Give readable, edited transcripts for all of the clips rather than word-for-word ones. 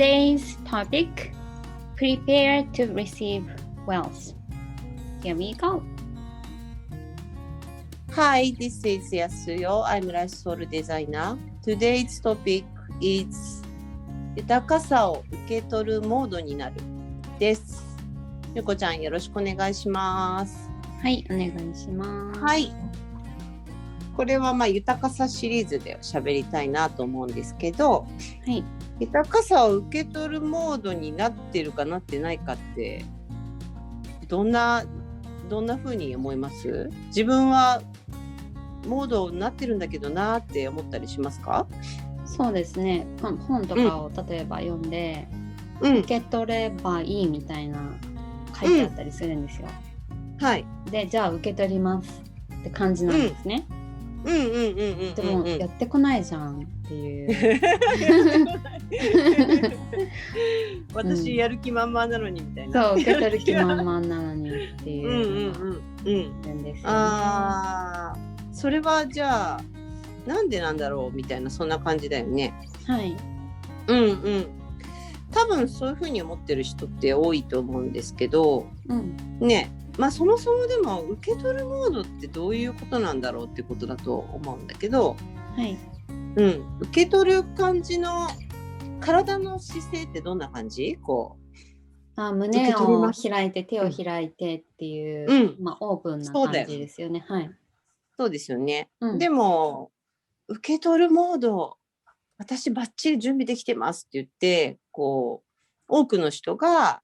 Today's topic: Prepare to receive wealth. Here we go. Hi, this is Yasuyo. I'm a Life Soul Designer. Today's topic is 豊かさを受け取るモードになるです。ゆこちゃん、よろしくお願いします。はい、お願いします。はい。これは豊かさシリーズで喋りたいなと思うんですけど、はい、豊かさを受け取るモードになってるかなってないかってどんな風に思います？自分はモードになってるんだけどなって思ったりしますか？そうですね。本とかを例えば読んで、受け取ればいいみたいな書いてあったりするんですよ。はい。で、じゃあ受け取りますって感じなんですね。でもやってこないじゃんっていう私やる気満々なのにみたいな、そう受け取る気満々なのにっていうのがあるんですよね。ああ、それはじゃあなんでなんだろうみたいな、そんな感じだよね。はい。多分そういうふうに思ってる人って多いと思うんですけど、ね、そもそもでも受け取るモードってどういうことなんだろうってことだと思うんだけど、はい。受け取る感じの体の姿勢ってどんな感じ？こう胸を開いて手を開いてっていう、オープンな感じですよね。はい。そうですよね。でも受け取るモード、私バッチリ準備できてますって言って、こう多くの人が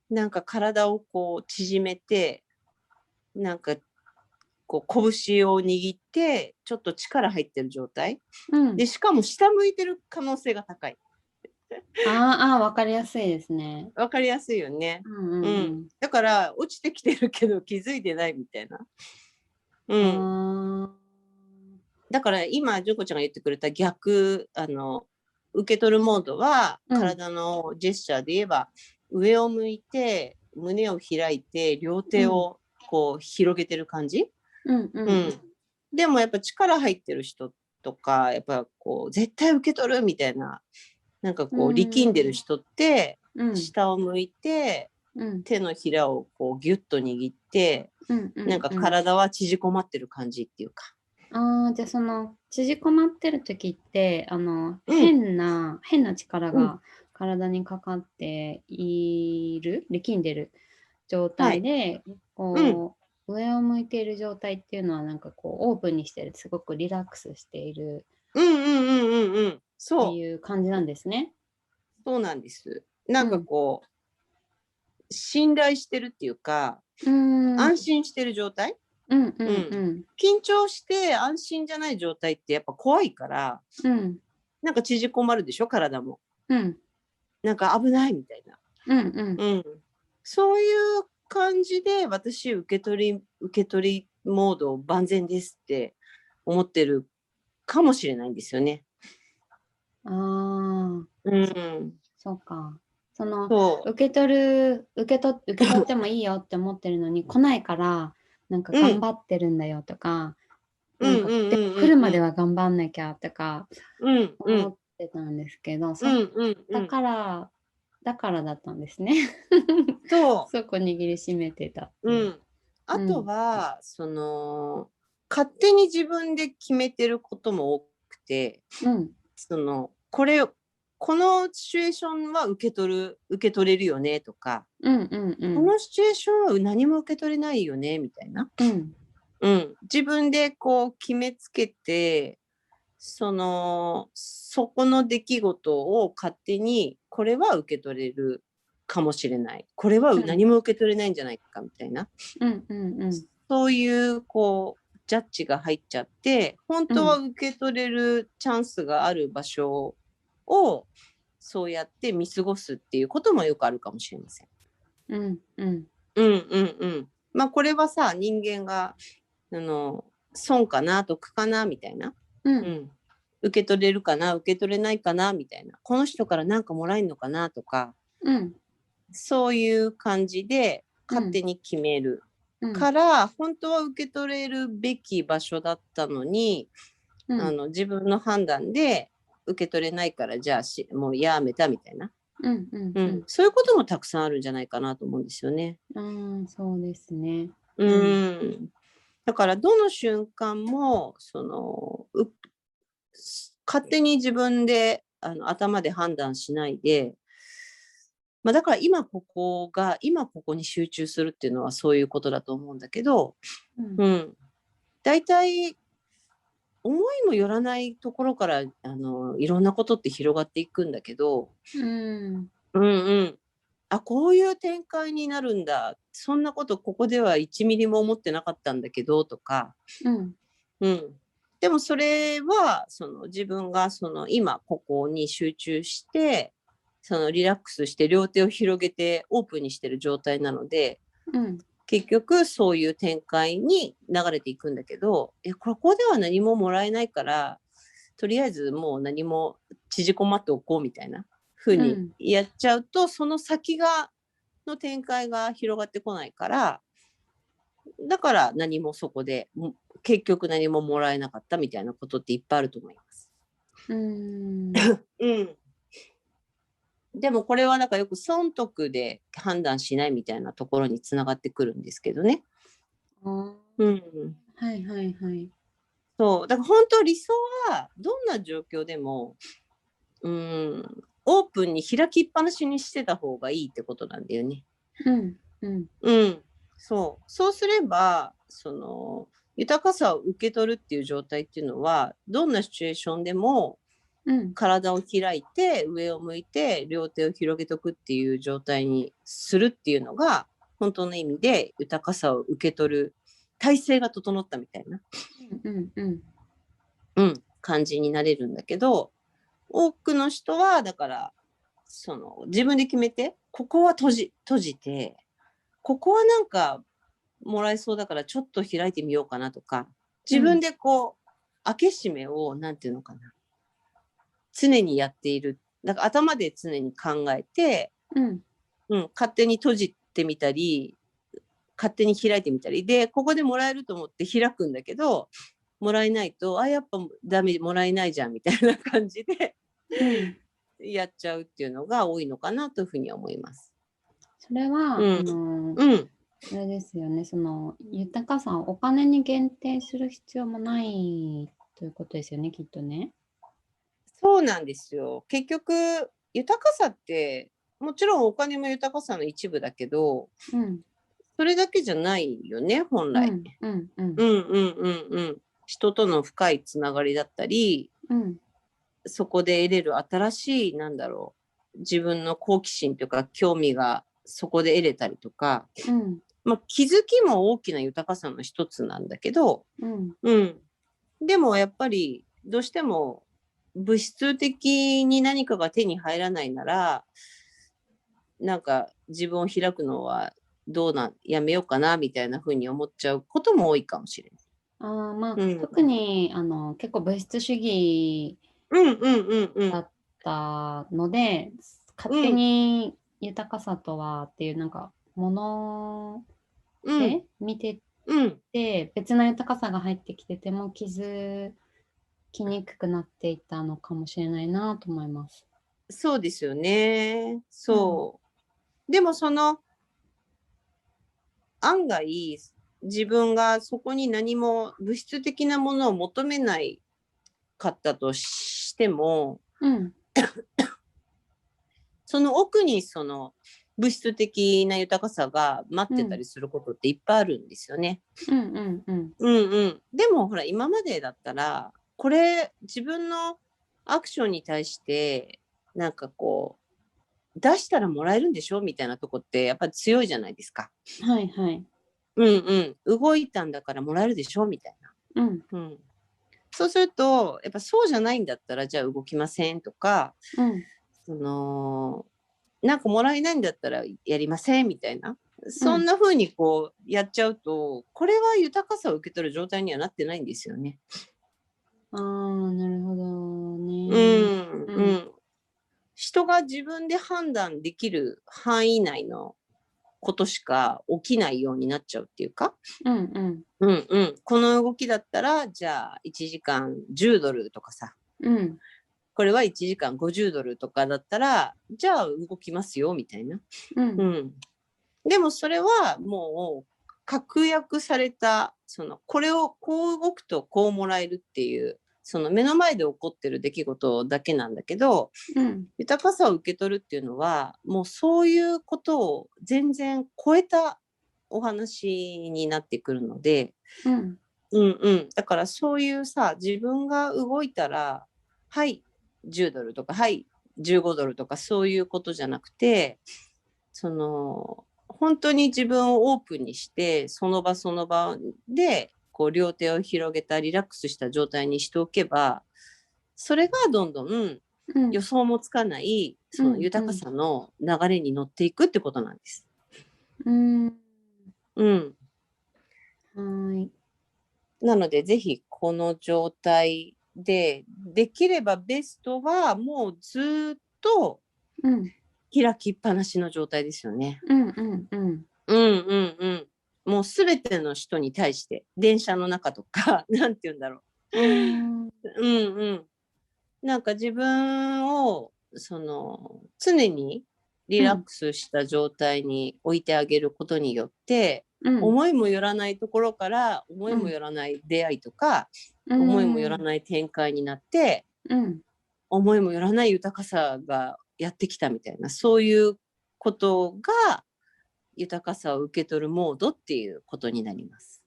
なんか体をこう縮めて、なんかこう拳を握ってちょっと力入ってる状態、でしかも下向いてる可能性が高い。わかりやすいですね。わかりやすいよね。だから落ちてきてるけど気づいてないみたいな。だから今ジョコちゃんが言ってくれた逆、受け取るモードは、体のジェスチャーで言えば上を向いて胸を開いて両手をこう広げてる感じ。でもやっぱ力入ってる人とか、やっぱこう絶対受け取るみたいな、なんかこう力んでる人って、下を向いて、手のひらをこうギュッと握って、なんか体は縮こまってる感じっていうか。じゃあその縮こまってる時って変な力が体にかかっている、力んでる状態で、こう上を向いている状態っていうのはなんかこうオープンにしてる、すごくリラックスしているっていう感じなんですね。そうなんです。なんかこう、信頼してるっていうか、安心してる状態。緊張して安心じゃない状態ってやっぱ怖いから、なんか縮こまるでしょ、体も。なんか危ないみたいな。そういう感じで私受け取りモード万全ですって思ってるかもしれないんですよね。そうか。その受け取ってもいいよって思ってるのに来ないから、なんか頑張ってるんだよとか、なんか来るまでは頑張んなきゃとか思ってたんですけど、だからだったんですね。そこ握りしめてた。あとは、その勝手に自分で決めてることも多くて、そのこのシチュエーションは受け取れるよねとか、このシチュエーションは何も受け取れないよねみたいな、自分でこう決めつけて、そこの出来事を勝手にこれは受け取れるかもしれない、これは何も受け取れないんじゃないかみたいな、そういうこうジャッジが入っちゃって、本当は受け取れるチャンスがある場所をそうやって見過ごすっていうこともよくあるかもしれません。これはさ、人間が損かな得かなみたいな、受け取れるかな受け取れないかなみたいな、この人から何かもらえるのかなとか、そういう感じで勝手に決めるから、本当は受け取れるべき場所だったのに、自分の判断で受け取れないから、じゃあもうやめたみたいな、そういうこともたくさんあるんじゃないかなと思うんですよね。そうですね。だからどの瞬間も勝手に自分で頭で判断しないで、だから今ここに集中するっていうのはそういうことだと思うんだけど、大体思いもよらないところからいろんなことって広がっていくんだけど、こういう展開になるんだ、そんなことここでは1ミリも思ってなかったんだけどとか、でもそれは自分が今ここに集中してリラックスして両手を広げてオープンにしてる状態なので、結局そういう展開に流れていくんだけど、ここでは何ももらえないからとりあえずもう何も縮こまっておこうみたいな風にやっちゃうと、その先の展開が広がってこないから、だから何もそこで結局何ももらえなかったみたいなことっていっぱいあると思います。でもこれはなんかよく損得で判断しないみたいなところにつながってくるんですけどね。そうだから本当理想はどんな状況でもオープンに開きっぱなしにしてた方がいいってことなんだよね。そうすれば豊かさを受け取るっていう状態っていうのはどんなシチュエーションでも体を開いて上を向いて両手を広げとくっていう状態にするっていうのが本当の意味で豊かさを受け取る体制が整ったみたいな感じになれるんだけど、多くの人はだから自分で決めてここは閉じてここはなんかもらえそうだからちょっと開いてみようかなとか、自分で開け閉めをなんていうのかな、常にやっている。だから頭で常に考えて、勝手に閉じてみたり勝手に開いてみたりで、ここでもらえると思って開くんだけどもらえないとやっぱダメ、もらえないじゃんみたいな感じで、やっちゃうっていうのが多いのかなというふうに思います。それは、あれですよね、豊かさをお金に限定する必要もないということですよね、きっとね。そうなんですよ。結局豊かさってもちろんお金も豊かさの一部だけど、それだけじゃないよね本来。人との深いつながりだったり、そこで得れる新しい自分の好奇心というか興味がそこで得れたりとか、気づきも大きな豊かさの一つなんだけど、でもやっぱりどうしても物質的に何かが手に入らないならなんか自分を開くのはやめようかなみたいな風に思っちゃうことも多いかもしれない。特に結構物質主義だったので、勝手に豊かさとはっていうなんかもので見てて、別な豊かさが入ってきてても気づきにくくなっていたのかもしれないなと思います。そうですよね。でも案外自分がそこに何も物質的なものを求めないかったとしても、その奥に物質的な豊かさが待ってたりすることっていっぱいあるんですよね。でもほら今までだったらこれ自分のアクションに対してなんか出したらもらえるんでしょみたいなとこってやっぱり強いじゃないですか。動いたんだからもらえるでしょみたいな。そうするとやっぱそうじゃないんだったらじゃあ動きませんとか、なんかもらえないんだったらやりませんみたいな、そんな風にやっちゃうとこれは豊かさを受け取る状態にはなってないんですよね。なるほどね。人が自分で判断できる範囲内のことしか起きないようになっちゃうっていうか、この動きだったらじゃあ1時間10ドルとかさ、これは1時間50ドルとかだったら、じゃあ動きますよみたいな。でもそれはもう確約された、これをこう動くとこうもらえるっていう、その目の前で起こってる出来事だけなんだけど、豊かさを受け取るっていうのは、もうそういうことを全然超えたお話になってくるので、だからそういうさ、自分が動いたら、はい、10ドルとか、はい、15ドルとかそういうことじゃなくて、本当に自分をオープンにして、その場その場で、こう両手を広げたリラックスした状態にしておけば、それがどんどん予想もつかない、その豊かさの流れに乗っていくってことなんです。はい。なので、ぜひこの状態で、できればベストはもうずっと開きっぱなしの状態ですよね。もうすべての人に対して、電車の中とか、なんて言うんだろう。なんか自分を、常にリラックスした状態に置いてあげることによって、思いもよらないところから思いもよらない出会いとか、思いもよらない展開になって、思いもよらない豊かさがやってきたみたいな、そういうことが豊かさを受け取るモードっていうことになります。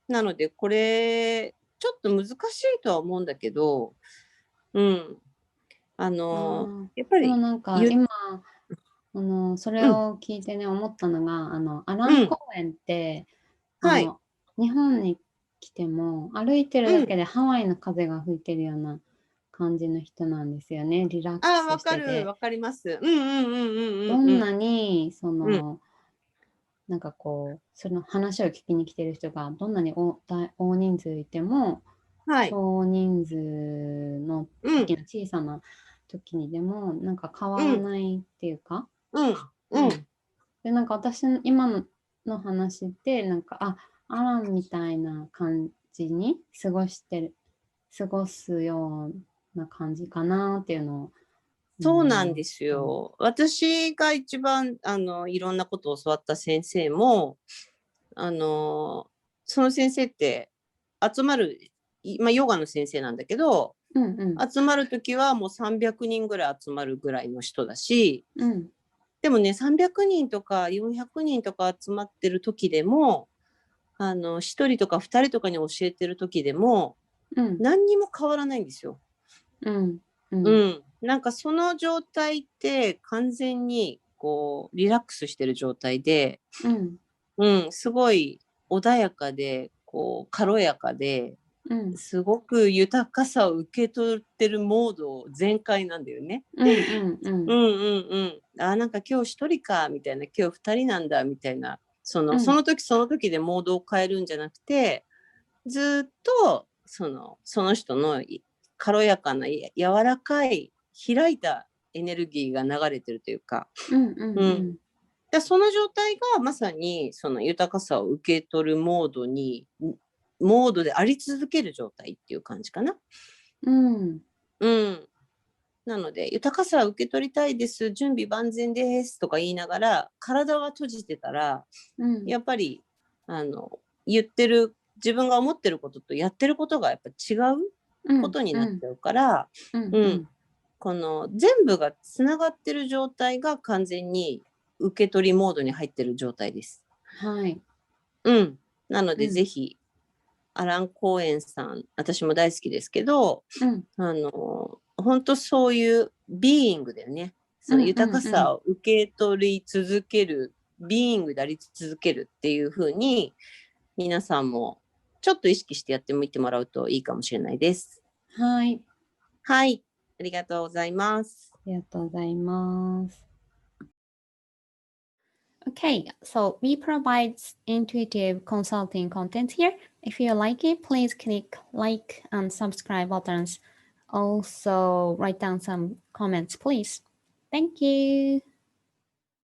なのでこれちょっと難しいとは思うんだけど、やっぱりなんか今それを聞いてね、思ったのがアラン・コーエンって、日本に来ても歩いてるだけでハワイの風が吹いてるような感じの人なんですよね。リラックスしてて。わかります。どんなになんかこうその話を聞きに来てる人がどんなに大人数いても、少人数の時の小さな時にでもなんか変わらないっていうか、でなんか私の今の話ってなんかアランみたいな感じに過ごすような感じかなっていうのを。そうなんですよ。私が一番いろんなことを教わった先生もその先生って集まる、ヨガの先生なんだけど、集まる時はもう300人ぐらい集まるぐらいの人だし、でもね300人とか400人とか集まってる時でも1人とか2人とかに教えてる時でも、何にも変わらないんですよ。なんかその状態って完全にこうリラックスしてる状態で、すごい穏やかでこう軽やかで、すごく豊かさを受け取ってるモード全開なんだよね。なんか今日一人かみたいな、今日2人なんだみたいな、その時その時でモードを変えるんじゃなくて、ずっとその人の軽やかな柔らかい開いたエネルギーが流れてるというか、でその状態がまさにその豊かさを受け取るモードであり続ける状態っていう感じかな。なので豊かさを受け取りたいです、準備万全ですとか言いながら体は閉じてたら、やっぱり言ってる自分が思ってることとやってることがやっぱ違うことになっちゃうから、この全部がつながってる状態が完全に受け取りモードに入ってる状態です。なので、ぜひアラン・コーエンさん、私も大好きですけど、本当そういうビーイングだよね。その豊かさを受け取り続ける、ビーイングであり続けるっていう風に皆さんもちょっと意識してやってみてもらうといいかもしれないです。はい。はい。ありがとうございます。ありがとうございます。Okay, so we provide intuitive consulting content here. If you like it, please click like and subscribe buttons. Also, write down some comments, please. Thank you.